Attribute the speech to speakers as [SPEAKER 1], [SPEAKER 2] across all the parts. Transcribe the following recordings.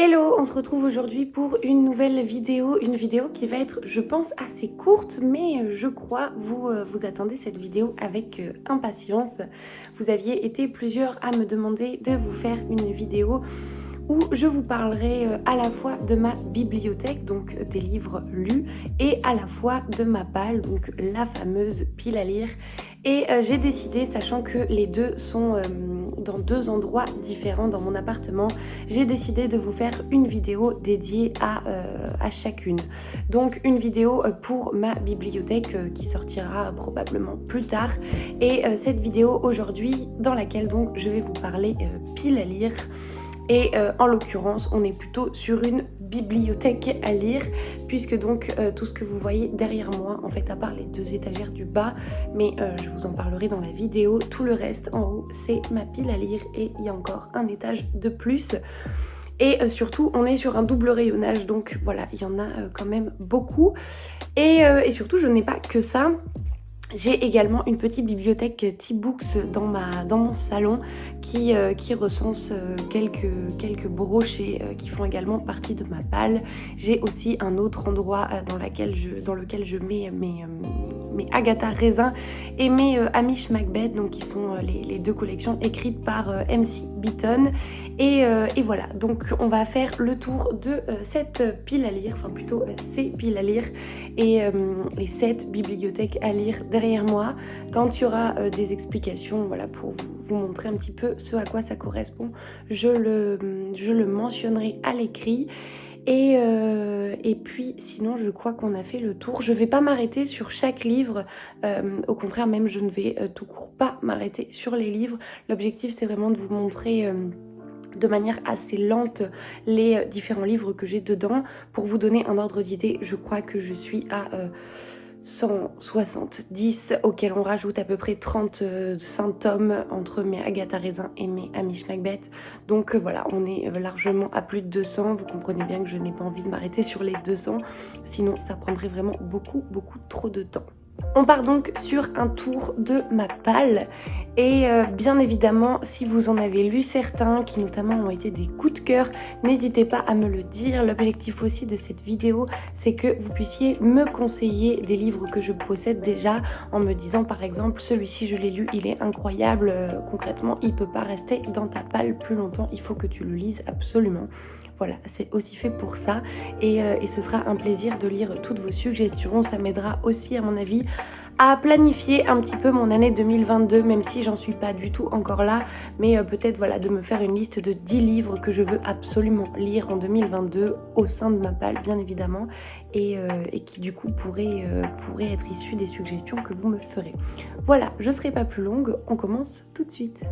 [SPEAKER 1] Hello, on se retrouve aujourd'hui pour une nouvelle vidéo, une vidéo qui va être, je pense, assez courte, mais je crois vous attendez cette vidéo avec impatience. Vous aviez été plusieurs à me demander de vous faire une vidéo où je vous parlerai à la fois de ma bibliothèque, donc des livres lus, et à la fois de ma palle, donc la fameuse pile à lire. Et j'ai décidé, sachant que les deux sont dans deux endroits différents dans mon appartement, j'ai décidé de vous faire une vidéo dédiée à chacune. Donc une vidéo pour ma bibliothèque qui sortira probablement plus tard. Et cette vidéo aujourd'hui dans laquelle donc je vais vous parler pile à lire. Et en l'occurrence, on est plutôt sur une bibliothèque à lire, puisque donc tout ce que vous voyez derrière moi, en fait à part les deux étagères du bas, mais je vous en parlerai dans la vidéo, tout le reste en haut c'est ma pile à lire et il y a encore un étage de plus. Et surtout on est sur un double rayonnage, donc voilà, il y en a quand même beaucoup. Et surtout je n'ai pas que ça. J'ai également une petite bibliothèque T-Books dans mon salon qui recense quelques brochets qui font également partie de ma palle. J'ai aussi un autre endroit dans lequel je mets mes Agatha Raisin et mes Amish Macbeth, donc qui sont les deux collections écrites par MC Beaton. Et voilà, donc on va faire le tour de cette pile à lire, enfin plutôt ces piles à lire et les 7 bibliothèques à lire derrière moi. Quand il y aura des explications, voilà, pour vous montrer un petit peu ce à quoi ça correspond, je le mentionnerai à l'écrit. Et puis sinon je crois qu'on a fait le tour. Je vais pas m'arrêter sur chaque livre, au contraire même je ne vais tout court pas m'arrêter sur les livres. L'objectif c'est vraiment de vous montrer de manière assez lente les différents livres que j'ai dedans. Pour vous donner un ordre d'idée, je crois que je suis à 170, auquel on rajoute à peu près 35 tomes entre mes Agatha Raisin et mes Amish Macbeth. Donc voilà, on est largement à plus de 200. Vous comprenez bien que je n'ai pas envie de m'arrêter sur les 200, sinon ça prendrait vraiment beaucoup trop de temps. On part donc sur un tour de ma palle et bien évidemment si vous en avez lu certains qui notamment ont été des coups de cœur, n'hésitez pas à me le dire. L'objectif aussi de cette vidéo c'est que vous puissiez me conseiller des livres que je possède déjà en me disant par exemple celui-ci je l'ai lu, il est incroyable, concrètement il peut pas rester dans ta palle plus longtemps, il faut que tu le lises absolument. Voilà, c'est aussi fait pour ça et ce sera un plaisir de lire toutes vos suggestions. Ça m'aidera aussi à mon avis à planifier un petit peu mon année 2022, même si j'en suis pas du tout encore là, mais peut-être voilà de me faire une liste de 10 livres que je veux absolument lire en 2022 au sein de ma palle bien évidemment et qui du coup pourraient être issus des suggestions que vous me ferez. Voilà, je serai pas plus longue, on commence tout de suite.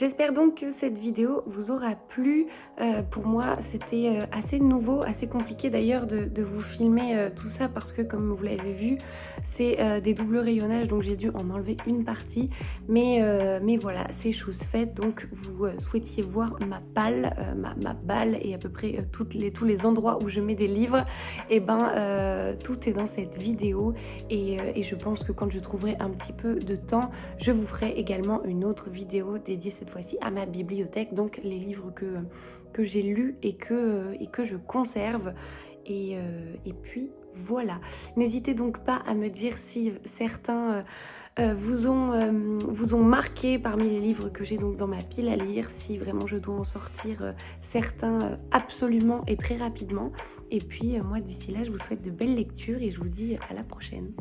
[SPEAKER 1] J'espère donc que cette vidéo vous aura plu. Pour moi, c'était assez nouveau, assez compliqué d'ailleurs de vous filmer tout ça parce que comme vous l'avez vu, c'est des doubles rayonnages, donc j'ai dû en enlever une partie. Mais voilà, c'est chose faite. Donc vous souhaitiez voir ma palle, ma balle et à peu près tous les endroits où je mets des livres. Et ben tout est dans cette vidéo et je pense que quand je trouverai un petit peu de temps, je vous ferai également une autre vidéo dédiée cette fois-ci à ma bibliothèque, donc les livres que j'ai lus et que je conserve. Et puis voilà. N'hésitez donc pas à me dire si certains vous ont marqué parmi les livres que j'ai donc dans ma pile à lire, si vraiment je dois en sortir certains absolument et très rapidement. Et puis moi d'ici là, je vous souhaite de belles lectures et je vous dis à la prochaine.